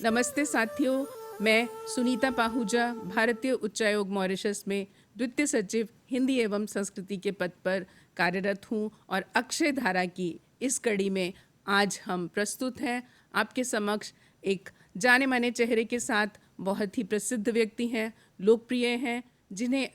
नमस्ते साथियों, मैं सुनीता पाहूजा भारतीय उच्चायोग मॉरिशस में द्वितीय सचिव हिंदी एवं संस्कृति के पद पर कार्यरत हूँ और अक्षय धारा की इस कड़ी में आज हम प्रस्तुत हैं आपके समक्ष एक जाने माने चेहरे के साथ। बहुत ही प्रसिद्ध व्यक्ति हैं, लोकप्रिय हैं, जिन्हें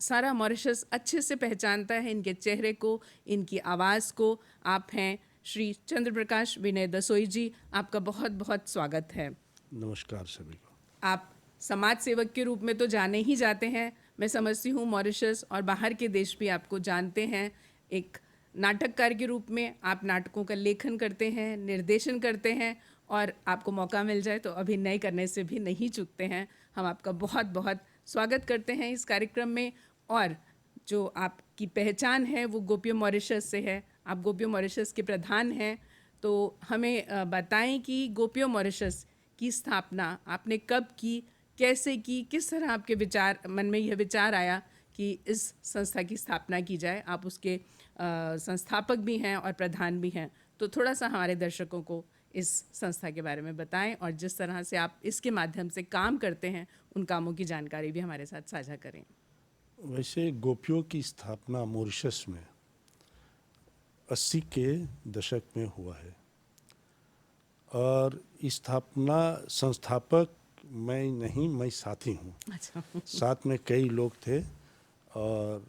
सारा मॉरिशस अच्छे से पहचानता है, इनके चेहरे को, इनकी आवाज़ को। आप हैं श्री चंद्र प्रकाश विनय दसोई जी, आपका बहुत बहुत स्वागत है। नमस्कार सभी को। आप समाज सेवक के रूप में तो जाने ही जाते हैं, मैं समझती हूँ मॉरिशस और बाहर के देश भी आपको जानते हैं। एक नाटककार के रूप में आप नाटकों का लेखन करते हैं, निर्देशन करते हैं और आपको मौका मिल जाए तो अभिनय करने से भी नहीं चूकते हैं। हम आपका बहुत बहुत स्वागत करते हैं इस कार्यक्रम में। और जो आपकी पहचान है वो गोपियो मॉरिशस से है, आप गोपियो मॉरिशस के प्रधान हैं। तो हमें बताएं कि गोपियो मॉरिशस की स्थापना आपने कब की, कैसे की, किस तरह आपके विचार मन में यह विचार आया कि इस संस्था की स्थापना की जाए। आप उसके संस्थापक भी हैं और प्रधान भी हैं, तो थोड़ा सा हमारे दर्शकों को इस संस्था के बारे में बताएं और जिस तरह से आप इसके माध्यम से काम करते हैं उन कामों की जानकारी भी हमारे साथ साझा करें। वैसे गोपियों की स्थापना मॉरिशस में 80 के दशक में हुआ है और स्थापना संस्थापक मैं नहीं, मैं साथी हूँ। अच्छा। साथ में कई लोग थे और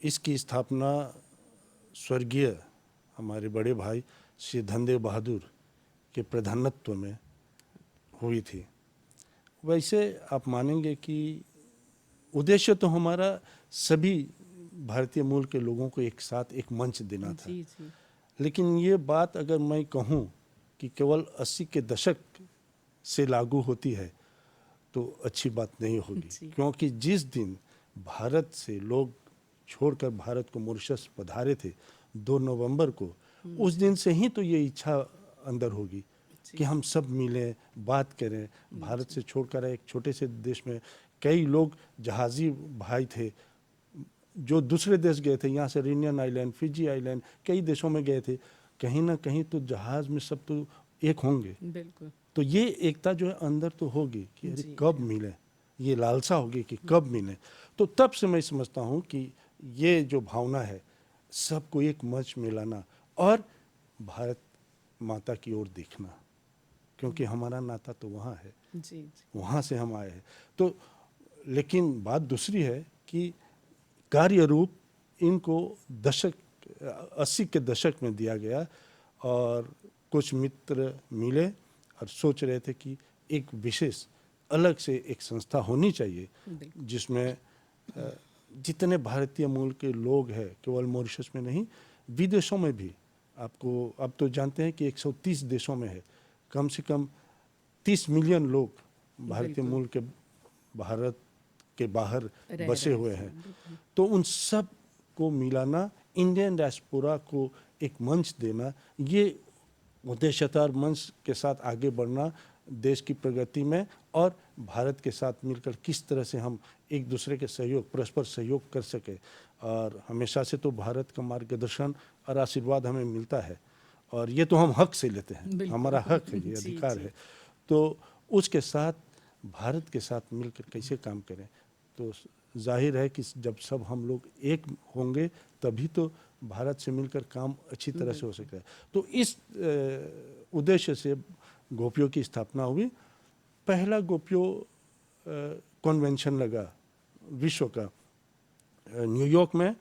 इसकी स्थापना स्वर्गीय हमारे बड़े भाई श्री धनदेव बहादुर के प्रधानत्व में हुई थी। वैसे आप मानेंगे कि उद्देश्य तो हमारा सभी भारतीय मूल के लोगों को एक साथ एक मंच देना था। जी जी। लेकिन ये बात अगर मैं कहूँ कि केवल 80 के दशक से लागू होती है तो अच्छी बात नहीं होगी, क्योंकि जिस दिन भारत से लोग छोड़कर भारत को मॉरिशस पधारे थे 2 नवंबर को, उस दिन से ही तो ये इच्छा अंदर होगी कि हम सब मिलें, बात करें। भारत से छोड़कर एक छोटे से देश में कई लोग जहाजी भाई थे जो दूसरे देश गए थे, यहाँ से रेनियन आइलैंड, फिजी आइलैंड, कई देशों में गए थे। कहीं ना कहीं तो जहाज में सब तो एक होंगे। बिल्कुल। तो ये एकता जो है अंदर तो होगी कि अरे कब मिले, ये लालसा होगी कि कब मिले। तो तब से मैं समझता हूँ कि ये जो भावना है सबको एक मंच में लाना और भारत माता की ओर देखना, क्योंकि हमारा नाता तो वहाँ है। जी जी। वहाँ से हम आए हैं। तो लेकिन बात दूसरी है कि कार्य रूप इनको 80 के दशक में दिया गया और कुछ मित्र मिले और सोच रहे थे कि एक विशेष अलग से एक संस्था होनी चाहिए जिसमें जितने भारतीय मूल के लोग हैं, केवल मॉरिशस में नहीं विदेशों में भी। आपको अब तो जानते हैं कि 130 देशों में है, कम से कम 30 मिलियन लोग भारतीय मूल के भारत के बाहर बसे हुए हैं। तो उन सब को मिलाना, इंडियन डायस्पोरा को एक मंच देना, ये उद्देश्यता मंच के साथ आगे बढ़ना देश की प्रगति में और भारत के साथ मिलकर किस तरह से हम एक दूसरे के सहयोग, परस्पर सहयोग कर सके। और हमेशा से तो भारत का मार्गदर्शन और आशीर्वाद हमें मिलता है और ये तो हम हक से लेते हैं, हमारा हक है, ये अधिकार है। तो उसके साथ भारत के साथ मिलकर कैसे काम करें, तो जाहिर है कि जब सब हम लोग एक होंगे तभी तो भारत से मिलकर काम अच्छी तरह से हो सकता है। तो इस उद्देश्य से गोपियों की स्थापना हुई। पहला गोपियों कन्वेंशन लगा विश्व का न्यूयॉर्क में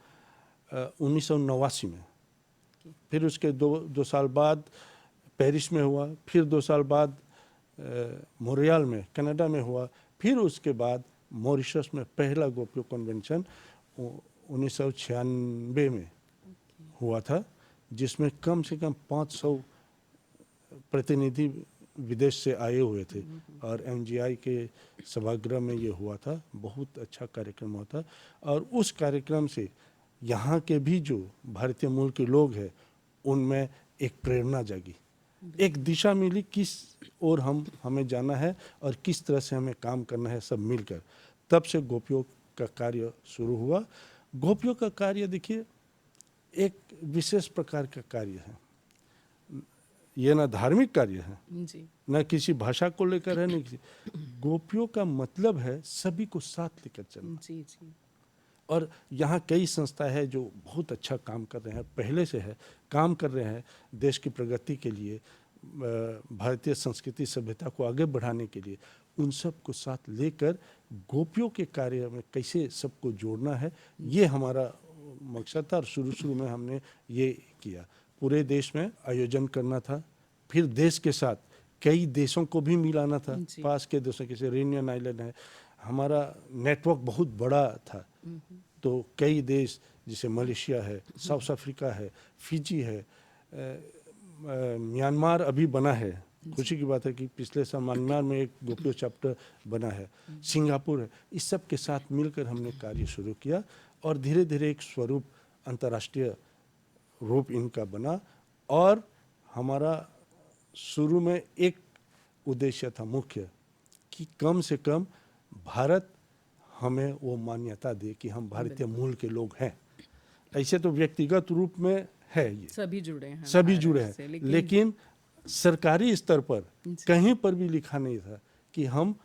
1989 में। फिर उसके दो साल बाद पेरिस में हुआ, फिर 2 साल बाद मोन्ट्रियल में कनाडा में हुआ, फिर उसके बाद मॉरिशस में पहला गोपियों कन्वेंशन 1996 में हुआ था, जिसमें कम से कम 500 प्रतिनिधि विदेश से आए हुए थे और MGI के सभागृह में ये हुआ था। बहुत अच्छा कार्यक्रम हुआ था और उस कार्यक्रम से यहाँ के भी जो भारतीय मूल के लोग हैं उनमें एक प्रेरणा जागी, एक दिशा मिली किस और हमें जाना है और किस तरह से हमें काम करना है सब मिलकर। तब से गोपियों का कार्य शुरू हुआ। गोपियों का कार्य देखिए एक विशेष प्रकार का कार्य है। ये ना धार्मिक कार्य है, जी न किसी भाषा को लेकर है, न किसी। गोपियों का मतलब है सभी को साथ लेकर चलना। जी जी और यहाँ कई संस्था है जो बहुत अच्छा काम कर रहे हैं, पहले से है काम कर रहे हैं देश की प्रगति के लिए, भारतीय संस्कृति सभ्यता को आगे बढ़ाने के लिए। उन सब को साथ लेकर गोपियों के कार्य में कैसे सबको जोड़ना है, ये हमारा मकसद था। और शुरू में हमने ये किया, पूरे देश में आयोजन करना था, फिर देश के साथ कई देशों को भी मिलाना था, पास के देशों जैसे रेनियन आइलैंड है, हमारा नेटवर्क बहुत बड़ा था। तो कई देश जैसे मलेशिया है, साउथ अफ्रीका है, फिजी है, म्यांमार अभी बना है, खुशी की बात है कि पिछले साल म्यांमार में एक गोपियों चैप्टर बना है, सिंगापुर है। इस सब के साथ मिलकर हमने कार्य शुरू किया और धीरे धीरे एक स्वरूप अंतर्राष्ट्रीय रूप इनका बना। और हमारा शुरू में एक उद्देश्य था मुख्य कि कम से कम भारत हमें वो मान्यता दे कि हम भारतीय मूल के लोग हैं। ऐसे तो व्यक्तिगत रूप में है, ये सभी जुड़े हैं, सभी जुड़े हैं, लेकिन सरकारी स्तर पर कहीं पर भी लिखा नहीं था कि हम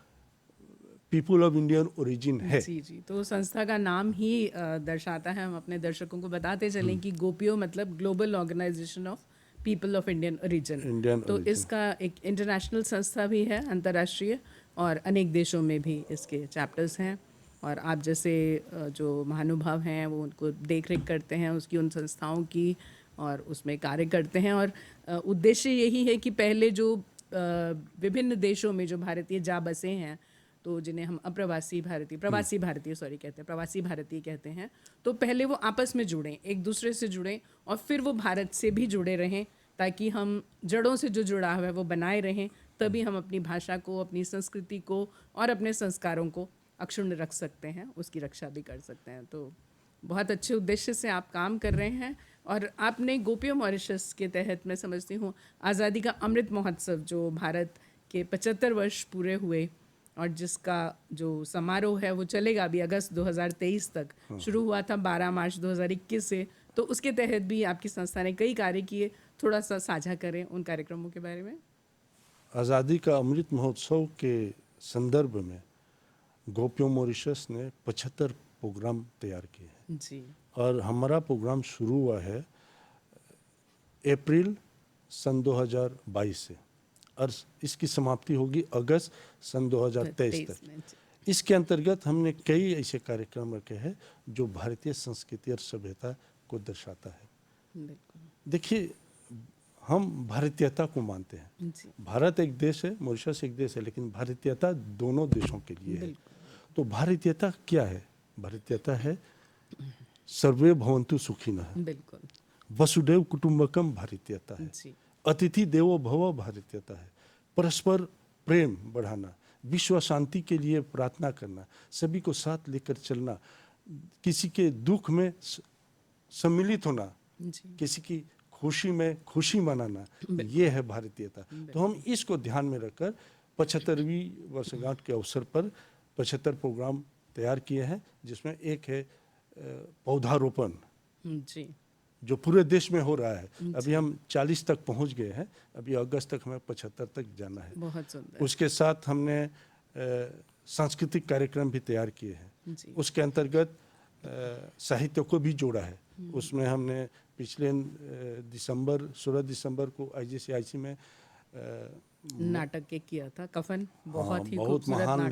पीपुल ऑफ इंडियन ओरिजिन है। जी जी, तो संस्था का नाम ही दर्शाता है। हम अपने दर्शकों को बताते चलें कि गोपियो मतलब Global Organisation of People of Indian Origin. तो इसका एक इंटरनेशनल संस्था भी है, अंतर्राष्ट्रीय, और अनेक देशों में भी इसके चैप्टर्स हैं। और आप जैसे जो महानुभाव हैं वो उनको देख रेख करते हैं उसकी, उन संस्थाओं की, और उसमें कार्य करते हैं। और उद्देश्य यही है कि पहले जो विभिन्न देशों में जो भारतीय जा बसे हैं, तो जिन्हें हम प्रवासी भारतीय कहते हैं, तो पहले वो आपस में जुड़ें, एक दूसरे से जुड़ें, और फिर वो भारत से भी जुड़े रहें, ताकि हम जड़ों से जो जुड़ाव है वो बनाए रहें। तभी हम अपनी भाषा को, अपनी संस्कृति को और अपने संस्कारों को अक्षुण्ण रख सकते हैं, उसकी रक्षा भी कर सकते हैं। तो बहुत अच्छे उद्देश्य से आप काम कर रहे हैं। और आपने गोपियों मॉरिशस के तहत, मैं समझती हूँ, आज़ादी का अमृत महोत्सव जो भारत के 75 वर्ष पूरे हुए, और जिसका जो समारोह है वो चलेगा अभी अगस्त 2023 तक, शुरू हुआ था 12 मार्च 2021 से, तो उसके तहत भी आपकी संस्था ने कई कार्य किए। थोड़ा सा साझा करें उन कार्यक्रमों के बारे में। आज़ादी का अमृत महोत्सव के संदर्भ में गोपियों मॉरिशस ने 75 प्रोग्राम तैयार किए हैं जी। और हमारा प्रोग्राम शुरू हुआ है अप्रैल सन 2022 से, और इसकी समाप्ति होगी अगस्त सन 2023 तक। इसके अंतर्गत हमने कई ऐसे कार्यक्रम रखे हैं जो भारतीय संस्कृति और सभ्यता को दर्शाता है। देखिए, हम भारतीयता को मानते हैं। भारत एक देश है, मॉरिशस एक देश है, लेकिन भारतीयता दोनों देशों के लिए है। तो भारतीयता क्या है? भारतीयता है सर्वे भवन्तु सुखिनः, बिल्कुल, वसुदैव कुटुंबकम भारतीयता है, अतिथि देवो भव भारतीयता है, परस्पर प्रेम बढ़ाना, विश्व शांति के लिए प्रार्थना करना, सभी को साथ लेकर चलना, किसी के दुख में सम्मिलित होना, किसी की खुशी में खुशी मनाना, ये है भारतीयता। तो हम इसको ध्यान में रखकर 75वीं वर्षगांठ के अवसर पर 75 प्रोग्राम तैयार किए हैं, जिसमें एक है पौधारोपण, जो पूरे देश में हो रहा है। अभी हम 40 तक पहुंच गए हैं, अभी अगस्त तक हमें 75 तक जाना है। बहुत सुंदर। उसके साथ हमने सांस्कृतिक कार्यक्रम भी तैयार किए हैं। उसके अंतर्गत साहित्य को भी जोड़ा है। उसमें हमने पिछले 16 दिसंबर को IGCIC में नाटक के किया था, कफन, बहुत ही बहुत महान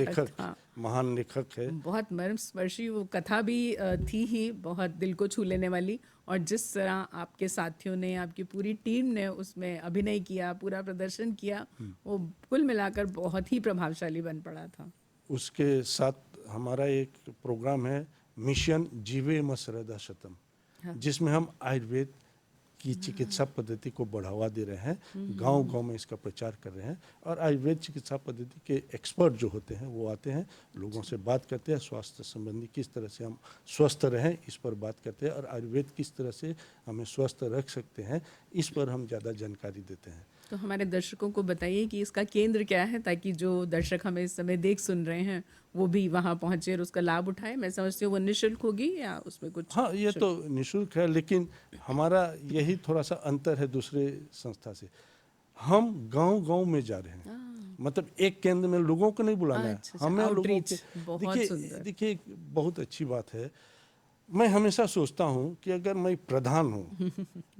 लेखक है, बहुत मर्मस्पर्शी वो कथा भी थी ही, बहुत दिल को छू लेने वाली। और जिस तरह आपके साथियों ने, आपकी पूरी टीम ने उसमें अभिनय किया, पूरा प्रदर्शन किया, वो कुल मिलाकर बहुत ही प्रभावशाली बन पड़ा था। उसके साथ हमारा एक प्रोग्राम है मिशन जीवेम शरदा शतम, जिसमें हम आयुर्वेद की चिकित्सा पद्धति को बढ़ावा दे रहे हैं, गांव-गांव में इसका प्रचार कर रहे हैं। और आयुर्वेद चिकित्सा पद्धति के एक्सपर्ट जो होते हैं वो आते हैं, लोगों से बात करते हैं, स्वास्थ्य संबंधी किस तरह से हम स्वस्थ रहें इस पर बात करते हैं, और आयुर्वेद किस तरह से हमें स्वस्थ रख सकते हैं इस पर हम ज़्यादा जानकारी देते हैं। तो हमारे दर्शकों को बताइए कि इसका केंद्र क्या है, ताकि जो दर्शक हमें इस समय देख सुन रहे हैं वो भी वहाँ पहुँचे और उसका लाभ उठाए। मैं समझती हूँ वो निःशुल्क होगी या उसमें कुछ? हाँ, ये तो निःशुल्क है, लेकिन हमारा यही थोड़ा सा अंतर है दूसरे संस्था से। हम गांव-गांव में जा रहे हैं। मतलब एक केंद्र में लोगों को नहीं बुलाना है, अच्छा, हमें लोगों आउटरीच, के बहुत सुंदर। देखिए बहुत अच्छी बात है। मैं हमेशा सोचता हूँ कि अगर मैं प्रधान हूँ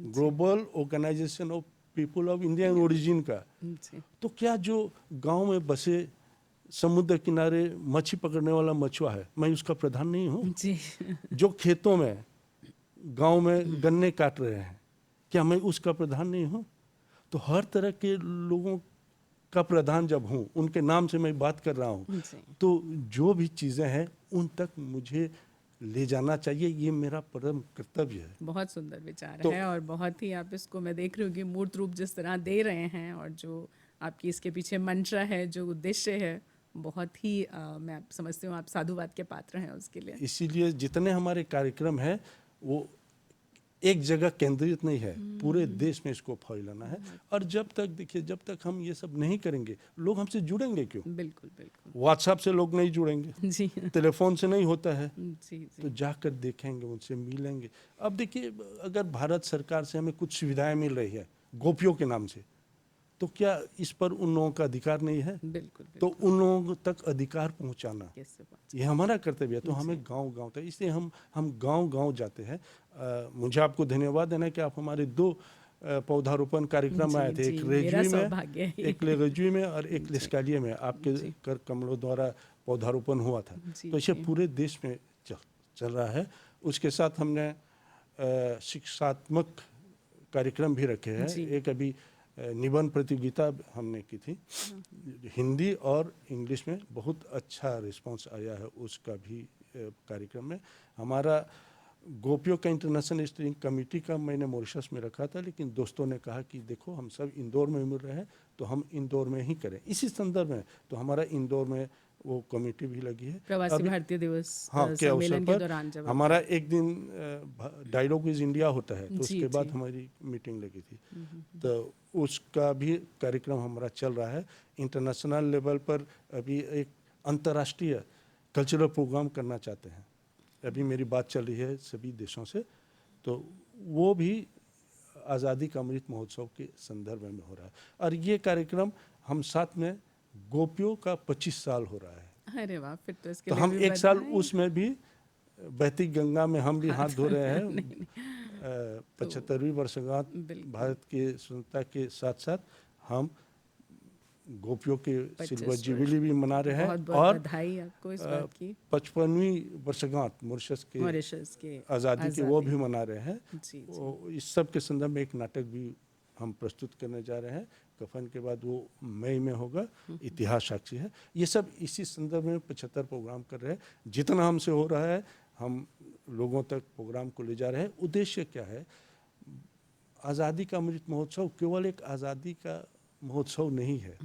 Global Organisation of People of Indian Origin का, जी, तो क्या जो गांव में बसे समुद्र किनारे मच्छी पकड़ने वाला मछुआ है, मैं उसका प्रधान नहीं हूँ? जी, जो खेतों में गांव में गन्ने काट रहे हैं, क्या मैं उसका प्रधान नहीं हूँ? तो हर तरह के लोगों का प्रधान जब हूँ, उनके नाम से मैं बात कर रहा हूँ, जी। तो जो भी चीज़ें हैं उन तक मुझे ले जाना चाहिए, ये मेरा परम कर्तव्य है। बहुत सुंदर विचार तो है और बहुत ही आप इसको, मैं देख रही हूँ कि मूर्त रूप जिस तरह दे रहे हैं और जो आपकी इसके पीछे मंत्र है, जो उद्देश्य है, बहुत ही मैं समझती हूँ आप साधुवाद के पात्र हैं उसके लिए। इसीलिए जितने हमारे कार्यक्रम हैं वो एक जगह केंद्रित नहीं है, पूरे देश में इसको फैलाना है। और जब तक देखिए, जब तक हम ये सब नहीं करेंगे, लोग हमसे जुड़ेंगे क्यों? बिल्कुल, बिल्कुल। व्हाट्सएप से लोग नहीं जुड़ेंगे, जी, टेलीफोन से नहीं होता है, जी, तो जी। जाकर देखेंगे, उनसे मिलेंगे। अब देखिए, अगर भारत सरकार से हमें कुछ सुविधाएं मिल रही है गोपियों के नाम से, तो क्या इस पर उन लोगों का अधिकार नहीं है? बिल्कुल, तो बिल्कुल। उन लोगों तक अधिकार पहुंचाना कैसे बात। ये हमारा कर्तव्य है। तो हमें गांव-गांव तक, इसलिए हम गांव-गांव जाते हैं। मुझे आपको धन्यवाद देना है कि आप हमारे 2 पौधारोपण कार्यक्रम में जी, आए थे, एक जी, मेरा रेजुई में, सौभाग्य है। एक लेरेजुई में और एक जी, लिस्कालिया में आपके जी, कर कमलों द्वारा पौधारोपण हुआ था। जी, तो इसे जी। पूरे देश में चल रहा है। उसके साथ हमने शिक्षात्मक कार्यक्रम भी रखे हैं। जी। एक अभी निबंध प्रतियोगिता हमने की थी हिंदी और इंग्लिश में, बहुत अच्छा रिस्पांस आया है उसका भी कार्यक्रम में। हमारा गोपियों का इंटरनेशनल स्टीयरिंग कमेटी का मैंने मॉरिशस में रखा था, लेकिन दोस्तों ने कहा कि देखो हम सब इंदौर में मिल रहे हैं तो हम इंदौर में ही करें। इसी संदर्भ में तो हमारा इंदौर में वो कमेटी भी लगी है। प्रवासी अभी भारतीय दिवस हाँ के अवसर सम्मेलन के पर दौरान जब हमारा एक दिन डायलॉग इज इंडिया होता है, तो जी, उसके बाद जी। हमारी मीटिंग लगी थी। तो उसका भी कार्यक्रम हमारा चल रहा है। इंटरनेशनल लेवल पर अभी एक अंतर्राष्ट्रीय कल्चरल प्रोग्राम करना चाहते हैं। अभी मेरी बात चल रही है सभी देशों से, तो वो भी आज़ादी का अमृत महोत्सव के संदर्भ में हो रहा है। और ये कार्यक्रम हम साथ में गोपियों का 25 साल हो रहा है। अरे वाह, फिर तो इसके तो लिए हम भी एक साल बधाई। उसमें भी बहती गंगा में हम भी हाथ धो रहे हैं। नहीं, नहीं, तो 75वीं वर्षगांठ बिल्कुल। भारत की स्वतंत्रता के साथ साथ हम गोपियों के सिल्वर 25 वर्ष, जुबली भी मना रहे हैं बहुत बहुत और बधाई आपको इस बात की। 55वीं वर्षगांठ मॉरिशस के मॉरिशस के आज़ादी की वो भी मना रहे हैं। जी, जी। इस सब के संदर्भ में एक नाटक भी हम प्रस्तुत करने जा रहे हैं। कफन के बाद वो मई में होगा, इतिहास साक्षी है। ये सब इसी संदर्भ में 75 प्रोग्राम कर रहे हैं। जितना हमसे हो रहा है हम लोगों तक प्रोग्राम को ले जा रहे हैं। उद्देश्य क्या है? आज़ादी का अमृत महोत्सव केवल एक आज़ादी का महोत्सव नहीं है।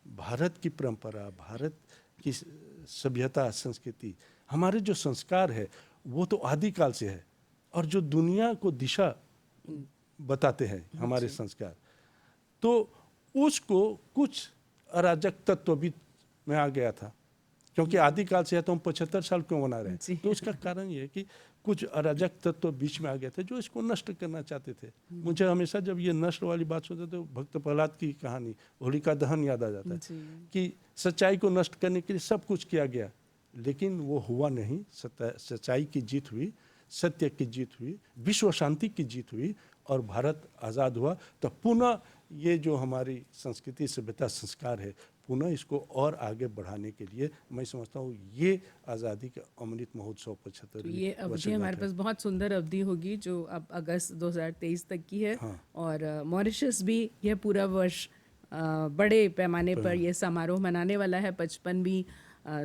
भारत की परंपरा, भारत की सभ्यता, संस्कृति, हमारे जो संस्कार है वो तो आदिकाल से है, और जो दुनिया को दिशा बताते हैं हमारे संस्कार, तो उसको कुछ अराजक तत्व भी में आ गया था। क्योंकि आदिकाल से है तो हम 75 साल क्यों मना रहे जी। हैं? तो उसका कारण ये है कि कुछ अराजक तत्व बीच में आ गए थे जो इसको नष्ट करना चाहते थे। मुझे हमेशा जब ये नष्ट वाली बात सुनते तो भक्त प्रहलाद की कहानी होलिका दहन याद आ जाता है जी। कि सच्चाई को नष्ट करने के लिए सब कुछ किया गया, लेकिन वो हुआ नहीं। सच्चाई की जीत हुई, सत्य की जीत हुई, विश्व शांति की जीत हुई और भारत आज़ाद हुआ। तो पुनः ये जो हमारी संस्कृति, सभ्यता, संस्कार है, पुनः इसको और आगे बढ़ाने के लिए मैं समझता हूँ ये आज़ादी का अमृत महोत्सव 75 तो ये अवधि हमारे पास बहुत सुंदर अवधि होगी जो अब अगस्त 2023 तक की है। हाँ। और मॉरिशस भी यह पूरा वर्ष बड़े पैमाने पर यह समारोह मनाने वाला है 55वीं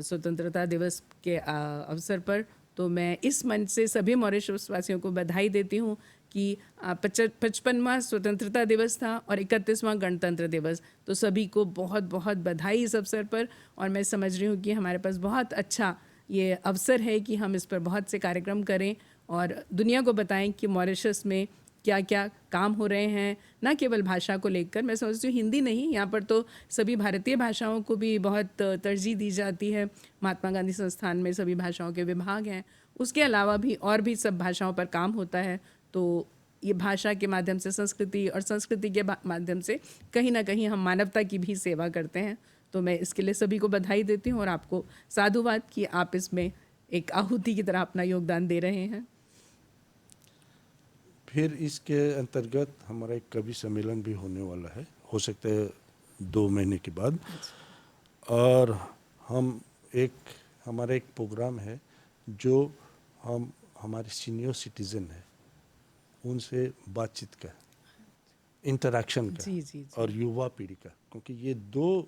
स्वतंत्रता दिवस के अवसर पर। तो मैं इस मंच से सभी मॉरिशस वासियों को बधाई देती हूँ कि 55वां स्वतंत्रता दिवस था और 31वां गणतंत्र दिवस, तो सभी को बहुत बहुत बधाई इस अवसर पर। और मैं समझ रही हूँ कि हमारे पास बहुत अच्छा ये अवसर है कि हम इस पर बहुत से कार्यक्रम करें और दुनिया को बताएं कि मॉरिशस में क्या क्या काम हो रहे हैं, ना केवल भाषा को लेकर। मैं समझती हूँ हिंदी नहीं, यहाँ पर तो सभी भारतीय भाषाओं को भी बहुत तरजीह दी जाती है। महात्मा गांधी संस्थान में सभी भाषाओं के विभाग हैं, उसके अलावा भी और भी सब भाषाओं पर काम होता है। तो ये भाषा के माध्यम से संस्कृति और संस्कृति के माध्यम से कहीं ना कहीं हम मानवता की भी सेवा करते हैं। तो मैं इसके लिए सभी को बधाई देती हूँ और आपको साधुवाद कि आप इसमें एक आहुति की तरह अपना योगदान दे रहे हैं। फिर इसके अंतर्गत हमारा एक कवि सम्मेलन भी होने वाला है, हो सकता है 2 महीने के बाद। और हमारा एक प्रोग्राम है जो हम हमारे सीनियर सिटीज़न है उनसे बातचीत का, इंटरेक्शन का, जी, जी, जी। और युवा पीढ़ी का, क्योंकि ये 2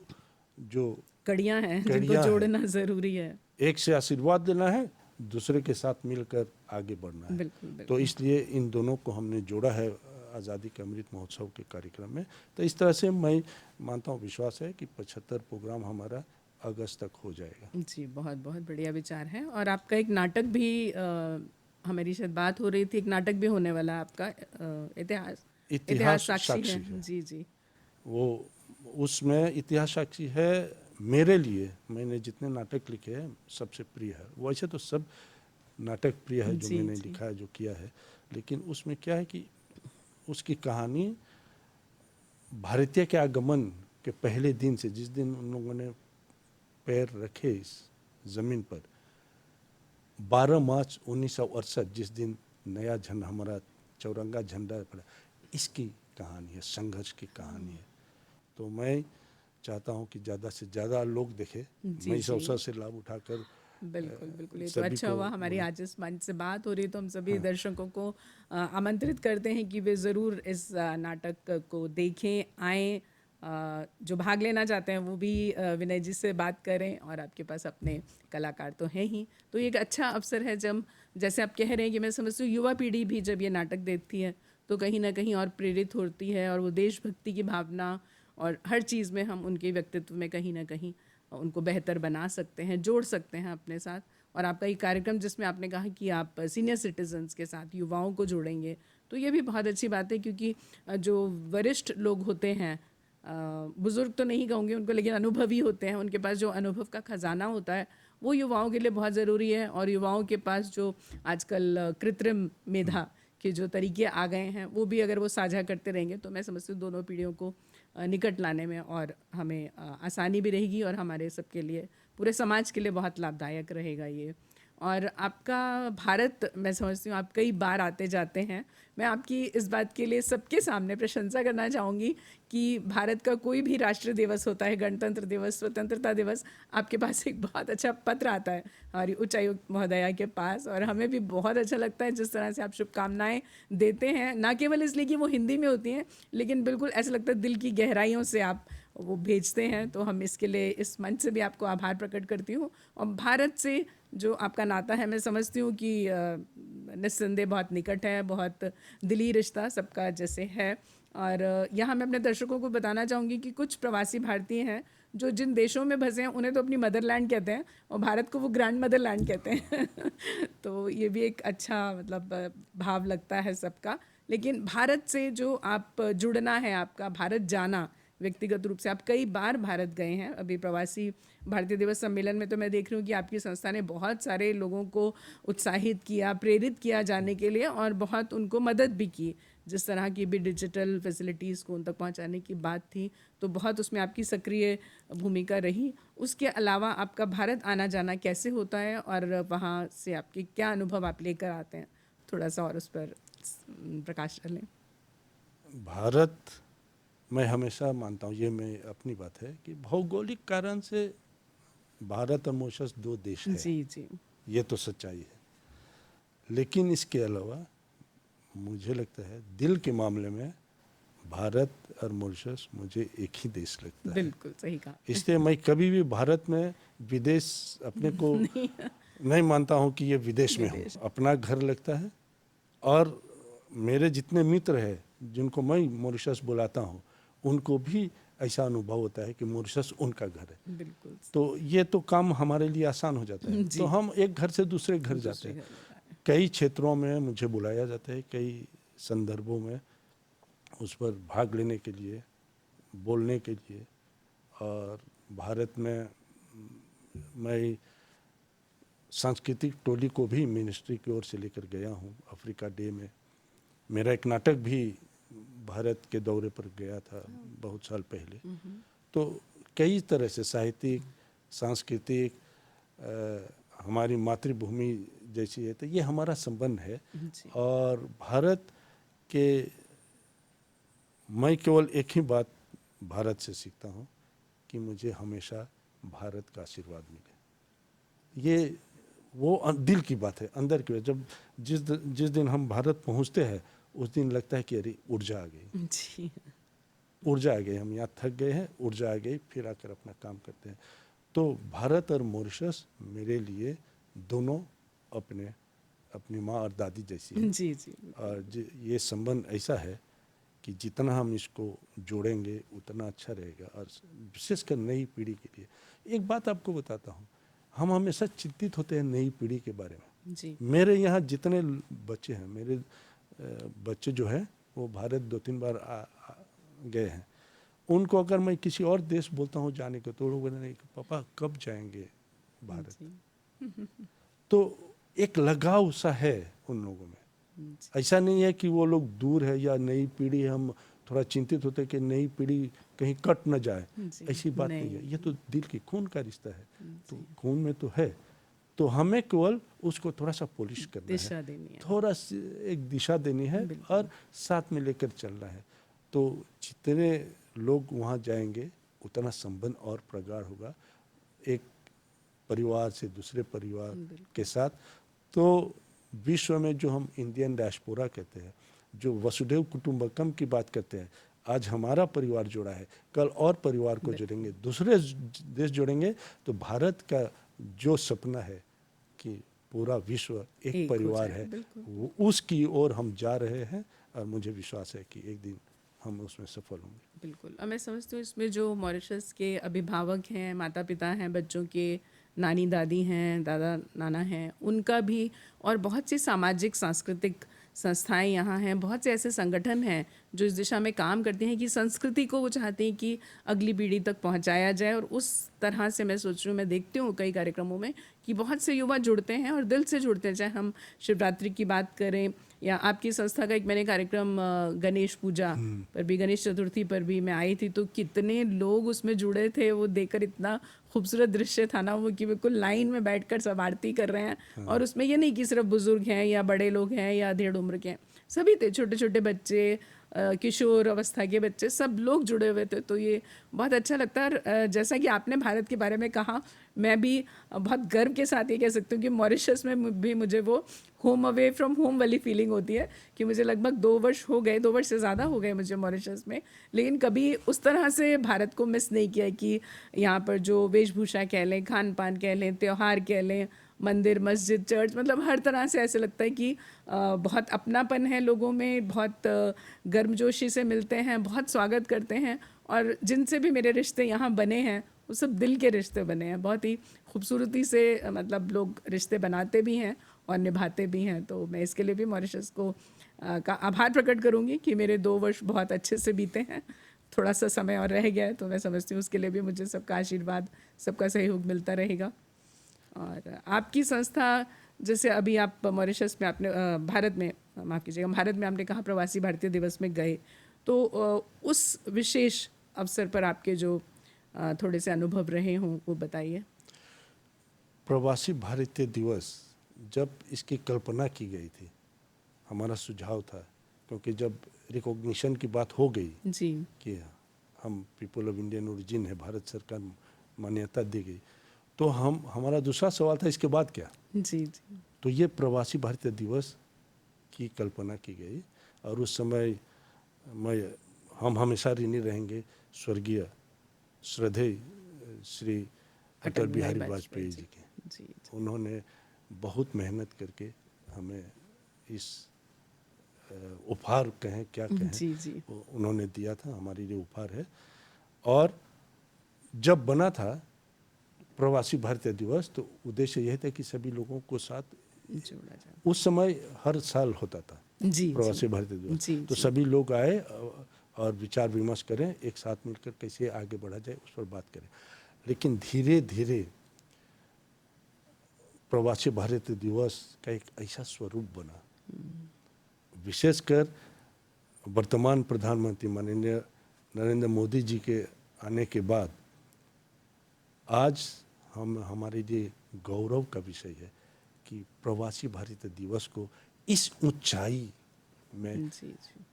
जो कड़ियाँ हैं जिनको कड़ियाँ हैं। जोड़ना ज़रूरी है। एक से आशीर्वाद देना है, दूसरे के साथ मिलकर आगे बढ़ना है। बिल्कुल, बिल्कुल। तो इसलिए इन दोनों को हमने जोड़ा है आज़ादी का अमृत महोत्सव के कार्यक्रम में। तो इस तरह से मैं मानता हूँ, विश्वास है कि 75 प्रोग्राम हमारा अगस्त तक हो जाएगा। जी, बहुत बहुत बढ़िया विचार है। और आपका एक नाटक भी हमारी शायद बात हो रही थी, एक नाटक भी होने वाला है आपका, इतिहास साक्षी है। जी, जी। वो उसमें इतिहास साक्षी है। मेरे लिए, मैंने जितने नाटक लिखे हैं सबसे प्रिय है। वैसे तो सब नाटक प्रिय है जो जी, मैंने जी। लिखा है, जो किया है, लेकिन उसमें क्या है कि उसकी कहानी भारतीय के आगमन के पहले दिन से, जिस दिन उन लोगों ने पैर रखे इस ज़मीन पर, 12 मार्च 1968, जिस दिन नया झंडा, हमारा चौरंगा झंडा पड़ा, इसकी कहानी है, संघर्ष की कहानी है। तो मैं चाहता हूं कि ज़्यादा से ज़्यादा लोग देखें। जी, मैं इस जी। अवसर से लाभ उठाकर बिल्कुल, बिल्कुल। ये तो सभी अच्छा को हुआ हमारी आज इस मंच से बात हो रही है, तो हम सभी हाँ। दर्शकों को आमंत्रित करते हैं कि वे ज़रूर इस नाटक को देखें, आएँ। जो भाग लेना चाहते हैं वो भी विनय जी से बात करें, और आपके पास अपने कलाकार तो हैं ही। तो ये एक अच्छा अवसर है जब, जैसे आप कह रहे हैं कि मैं समझती हूँ युवा पीढ़ी भी जब ये नाटक देखती है तो कहीं ना कहीं और प्रेरित होती है, और वो देशभक्ति की भावना और हर चीज़ में हम उनके व्यक्तित्व में कहीं ना कहीं उनको बेहतर बना सकते हैं, जोड़ सकते हैं अपने साथ। और आपका ये कार्यक्रम जिसमें आपने कहा कि आप सीनियर सिटीजन्स के साथ युवाओं को जोड़ेंगे, तो ये भी बहुत अच्छी बात है, क्योंकि जो वरिष्ठ लोग होते हैं, बुज़ुर्ग तो नहीं कहूँगी उनको, लेकिन अनुभवी होते हैं, उनके पास जो अनुभव का ख़जाना होता है वो युवाओं के लिए बहुत ज़रूरी है। और युवाओं के पास जो आजकल कृत्रिम मेधा के जो तरीके आ गए हैं, वो भी अगर वो साझा करते रहेंगे तो मैं समझती हूँ दोनों पीढ़ियों को निकट लाने में और हमें आसानी भी रहेगी, और हमारे सबके लिए, पूरे समाज के लिए बहुत लाभदायक रहेगा ये। और आपका भारत, मैं समझती हूँ आप कई बार आते जाते हैं। मैं आपकी इस बात के लिए सबके सामने प्रशंसा करना चाहूँगी कि भारत का कोई भी राष्ट्रीय दिवस होता है, गणतंत्र दिवस, स्वतंत्रता दिवस, आपके पास एक बहुत अच्छा पत्र आता है हमारी उच्चायुक्त महोदया के पास, और हमें भी बहुत अच्छा लगता है जिस तरह से आप शुभकामनाएं देते हैं, ना केवल इसलिए कि वो हिंदी में होती हैं, लेकिन बिल्कुल ऐसा लगता है दिल की गहराइयों से आप वो भेजते हैं। तो हम इसके लिए इस मंच से भी आपको आभार प्रकट करती हूँ। और भारत से जो आपका नाता है, मैं समझती हूँ कि निस्संदेह बहुत निकट है, बहुत दिली रिश्ता सबका जैसे है। और यहाँ मैं अपने दर्शकों को बताना चाहूँगी कि कुछ प्रवासी भारतीय हैं जो जिन देशों में बसे हैं उन्हें तो अपनी मदरलैंड कहते हैं, और भारत को वो ग्रैंड मदरलैंड कहते हैं तो ये भी एक अच्छा मतलब भाव लगता है सबका। लेकिन भारत से जो आप जुड़ना है, आपका भारत जाना, व्यक्तिगत रूप से आप कई बार भारत गए हैं। अभी प्रवासी भारतीय दिवस सम्मेलन में तो मैं देख रही हूँ कि आपकी संस्था ने बहुत सारे लोगों को उत्साहित किया, प्रेरित किया जाने के लिए, और बहुत उनको मदद भी की। जिस तरह की भी डिजिटल फैसिलिटीज़ को उन तक पहुँचाने की बात थी, तो बहुत उसमें आपकी सक्रिय भूमिका रही। उसके अलावा आपका भारत आना जाना कैसे होता है, और वहाँ से आपके क्या अनुभव आप लेकर आते हैं, थोड़ा सा और उस पर प्रकाश डालें। भारत, मैं हमेशा मानता हूँ, ये मैं अपनी बात है, कि भौगोलिक कारण से भारत और मॉरिशस 2 देश है। जी, जी। ये तो सच्चाई है। लेकिन इसके अलावा मुझे लगता है दिल के मामले में भारत और मॉरिशस मुझे एक ही देश लगता है। बिल्कुल सही कहा। इसलिए मैं कभी भी भारत में विदेश अपने को नहीं मानता हूँ कि ये विदेश में हूँ, अपना घर लगता है। और मेरे जितने मित्र हैं जिनको मैं मॉरिशस बुलाता हूँ, उनको भी ऐसा अनुभव होता है कि मॉरिशस उनका घर है। बिल्कुल। तो ये तो काम हमारे लिए आसान हो जाता है। तो हम एक घर से दूसरे घर जाते हैं। कई क्षेत्रों में मुझे बुलाया जाता है, कई संदर्भों में उस पर भाग लेने के लिए, बोलने के लिए। और भारत में मैं सांस्कृतिक टोली को भी मिनिस्ट्री की ओर से लेकर गया हूँ अफ्रीका डे में। मेरा एक नाटक भी भारत के दौरे पर गया था बहुत साल पहले। तो कई तरह से साहित्यिक, सांस्कृतिक, हमारी मातृभूमि जैसी है, तो ये हमारा संबंध है। जी। और भारत के, मैं केवल एक ही बात भारत से सीखता हूँ कि मुझे हमेशा भारत का आशीर्वाद मिले। ये वो दिल की बात है, अंदर की बात। जब जिस दिन हम भारत पहुँचते हैं उस दिन लगता है कि अरे ऊर्जा आ गई, जी। ऊर्जा आ गई, हम यहाँ थक गए हैं, ऊर्जा आ गई, फिर आकर अपना काम करते हैं। तो भारत और मॉरिशस मेरे लिए दोनों अपनी माँ और दादी जैसी है। जी जी। और ये संबंध ऐसा है कि जितना हम इसको जोड़ेंगे उतना अच्छा रहेगा, और विशेषकर नई पीढ़ी के लिए। एक बात आपको बताता हूँ, हम हमेशा चिंतित होते हैं नई पीढ़ी के बारे में। जी। मेरे यहाँ जितने बच्चे हैं, मेरे बच्चे जो हैं वो भारत 2-3 बार गए हैं। उनको अगर मैं किसी और देश बोलता हूँ जाने को, तो लोग बोलते हैं पापा कब जाएंगे भारत। जी। तो एक लगाव सा है उन लोगों में। जी। ऐसा नहीं है कि वो लोग दूर है या नई पीढ़ी, हम थोड़ा चिंतित होते हैं कि नई पीढ़ी कहीं कट न जाए। जी, ऐसी बात नहीं है, नहीं। ये तो दिल की खून का रिश्ता है। तो जी। खून में तो है, तो हमें केवल उसको थोड़ा सा पॉलिश करना है, दिशा देनी है। थोड़ा एक दिशा देनी है बिल्कुल। और साथ में लेकर चलना है। तो जितने लोग वहाँ जाएंगे उतना संबंध और प्रगाढ़ होगा, एक परिवार से दूसरे परिवार बिल्कुल। के साथ। तो विश्व में जो हम इंडियन डायस्पोरा कहते हैं, जो वसुधैव कुटुंबकम की बात करते हैं, आज हमारा परिवार जुड़ा है, कल और परिवार को बिल्कुल। जोड़ेंगे, दूसरे देश जोड़ेंगे। तो भारत का जो सपना है कि पूरा विश्व एक एक हो परिवार जाए, है, बिल्कुल। उसकी ओर हम जा रहे हैं। और मुझे विश्वास है कि एक दिन हम उसमें सफल होंगे। बिल्कुल। और मैं समझती हूँ इसमें जो मॉरिशस के अभिभावक हैं, माता पिता हैं, बच्चों के नानी दादी हैं, दादा नाना हैं, उनका भी, और बहुत सी सामाजिक सांस्कृतिक संस्थाएं यहाँ हैं, बहुत से ऐसे संगठन हैं जो इस दिशा में काम करते हैं कि संस्कृति को वो चाहते हैं कि अगली पीढ़ी तक पहुँचाया जाए। और उस तरह से मैं सोच रही हूँ, मैं देखती हूँ कई कार्यक्रमों में कि बहुत से युवा जुड़ते हैं और दिल से जुड़ते हैं। चाहे हम शिवरात्रि की बात करें या आपकी संस्था का एक मैंने कार्यक्रम गणेश पूजा पर भी, गणेश चतुर्थी पर भी मैं आई थी, तो कितने लोग उसमें जुड़े थे। वो देखकर इतना खूबसूरत दृश्य था ना वो, कि बिल्कुल लाइन में बैठकर सब आरती कर रहे हैं। और उसमें ये नहीं कि सिर्फ बुजुर्ग हैं या बड़े लोग हैं या अधेड़ उम्र के हैं, सभी थे, छोटे छोटे बच्चे, किशोर अवस्था के बच्चे, सब लोग जुड़े हुए थे। तो ये बहुत अच्छा लगता है। और जैसा कि आपने भारत के बारे में कहा, मैं भी बहुत गर्व के साथ ये कह सकती हूँ कि मॉरिशस में भी मुझे वो होम अवे फ्रॉम होम वाली फीलिंग होती है कि मुझे लगभग 2 वर्ष हो गए, 2 वर्ष से ज़्यादा हो गए मुझे मॉरिशस में, लेकिन कभी उस तरह से भारत को मिस नहीं किया कि यहाँ पर जो वेशभूषा कह लें, खान पान कह लें, त्यौहार कह लें, मंदिर, मस्जिद, चर्च, मतलब हर तरह से ऐसे लगता है कि बहुत अपनापन है लोगों में, बहुत गर्मजोशी से मिलते हैं, बहुत स्वागत करते हैं। और जिनसे भी मेरे रिश्ते यहाँ बने हैं वो सब दिल के रिश्ते बने हैं, बहुत ही खूबसूरती से मतलब लोग रिश्ते बनाते भी हैं और निभाते भी हैं। तो मैं इसके लिए भी मॉरिशस को का आभार प्रकट करूँगी कि मेरे 2 वर्ष बहुत अच्छे से बीते हैं। थोड़ा सा समय और रह गया है, तो मैं समझती हूँ उसके लिए भी मुझे सबका आशीर्वाद, सबका सहयोग मिलता रहेगा। और आपकी संस्था, जैसे अभी आप मॉरिशस में, आपने भारत में, माफ़ कीजिएगा, भारत में आपने कहा प्रवासी भारतीय दिवस में गए, तो उस विशेष अवसर पर आपके जो थोड़े से अनुभव रहे हों वो बताइए। प्रवासी भारतीय दिवस जब इसकी कल्पना की गई थी, हमारा सुझाव था, क्योंकि जब रिकॉग्निशन की बात हो गई जी कि हम पीपल ऑफ इंडियन ओरिजिन है, भारत सरकार मान्यता दी गई, तो हमारा दूसरा सवाल था इसके बाद क्या। जी जी। तो ये प्रवासी भारतीय दिवस की कल्पना की गई। और उस समय हम हमेशा ऋणी रहेंगे स्वर्गीय श्रद्धेय श्री अटल बिहारी वाजपेयी जी के। जी जी। उन्होंने बहुत मेहनत करके हमें इस उपहार कहें क्या कहें, जी जी। उन्होंने दिया था, हमारी लिए उपहार है। और जब बना था प्रवासी भारतीय दिवस, तो उद्देश्य यह था कि सभी लोगों को साथ, जोड़ा जाए। उस समय हर साल होता था जी प्रवासी जी। भारतीय दिवस, जी तो जी। सभी लोग आए और विचार विमर्श करें, एक साथ मिलकर कैसे आगे बढ़ा जाए उस पर बात करें। लेकिन धीरे धीरे प्रवासी भारतीय दिवस का एक ऐसा स्वरूप बना, विशेषकर वर्तमान प्रधानमंत्री माननीय नरेंद्र मोदी जी के आने के बाद आज हमारे लिए गौरव का विषय है कि प्रवासी भारतीय दिवस को इस ऊंचाई में जी जी।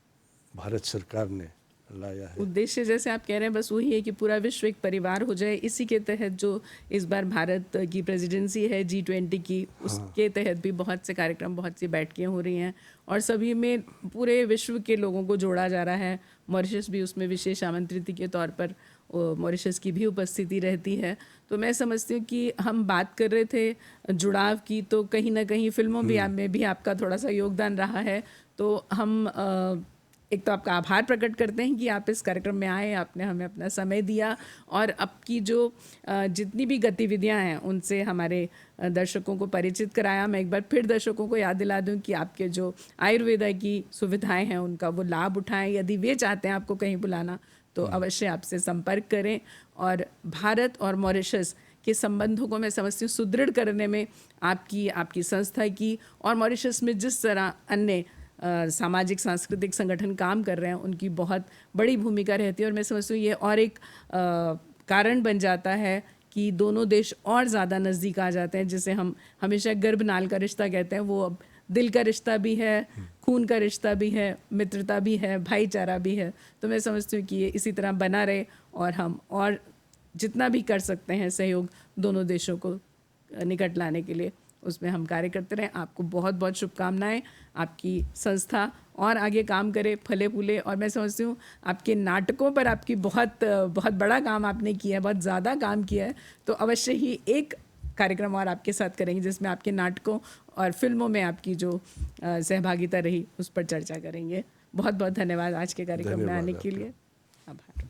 भारत सरकार ने लाया है। उद्देश्य जैसे आप कह रहे हैं बस वही है कि पूरा विश्व एक परिवार हो जाए। इसी के तहत जो इस बार भारत की प्रेसिडेंसी है G20 की, उसके तहत भी बहुत से कार्यक्रम, बहुत सी बैठकें हो रही हैं और सभी में पूरे विश्व के लोगों को जोड़ा जा रहा है। मॉरिशस भी उसमें विशेष आमंत्रित के तौर पर मॉरिशस की भी उपस्थिति रहती है। तो मैं समझती हूँ कि हम बात कर रहे थे जुड़ाव की, तो कहीं ना कहीं फिल्मों में भी आपका थोड़ा सा योगदान रहा है। तो हम एक तो आपका आभार प्रकट करते हैं कि आप इस कार्यक्रम में आए, आपने हमें अपना समय दिया और आपकी जो जितनी भी गतिविधियां हैं उनसे हमारे दर्शकों को परिचित कराया। मैं एक बार फिर दर्शकों को याद दिला दूं कि आपके जो आयुर्वेदा की सुविधाएं हैं उनका वो लाभ उठाएं। यदि वे चाहते हैं आपको कहीं बुलाना तो अवश्य आपसे संपर्क करें। और भारत और मॉरिशस के संबंधों को मैं समझती हूँ सुदृढ़ करने में आपकी संस्था की और मॉरिशस में जिस तरह अन्य सामाजिक सांस्कृतिक संगठन काम कर रहे हैं उनकी बहुत बड़ी भूमिका रहती है। और मैं समझती हूँ ये और एक कारण बन जाता है कि दोनों देश और ज़्यादा नज़दीक आ जाते हैं, जिसे हम हमेशा गर्भनाल का रिश्ता कहते हैं। वो अब दिल का रिश्ता भी है, खून का रिश्ता भी है, मित्रता भी है, भाईचारा भी है। तो मैं समझती हूँ कि ये इसी तरह बना रहे और हम और जितना भी कर सकते हैं सहयोग दोनों देशों को निकट लाने के लिए उसमें हम कार्य करते रहें। आपको बहुत बहुत शुभकामनाएं। आपकी संस्था और आगे काम करे, फले फूले। और मैं समझती हूँ आपके नाटकों पर आपकी बहुत बहुत बड़ा काम आपने किया है, बहुत ज़्यादा काम किया है। तो अवश्य ही एक कार्यक्रम और आपके साथ करेंगे जिसमें आपके नाटकों और फिल्मों में आपकी जो सहभागिता रही उस पर चर्चा करेंगे। बहुत बहुत धन्यवाद आज के कार्यक्रम में आने के लिए। आभार।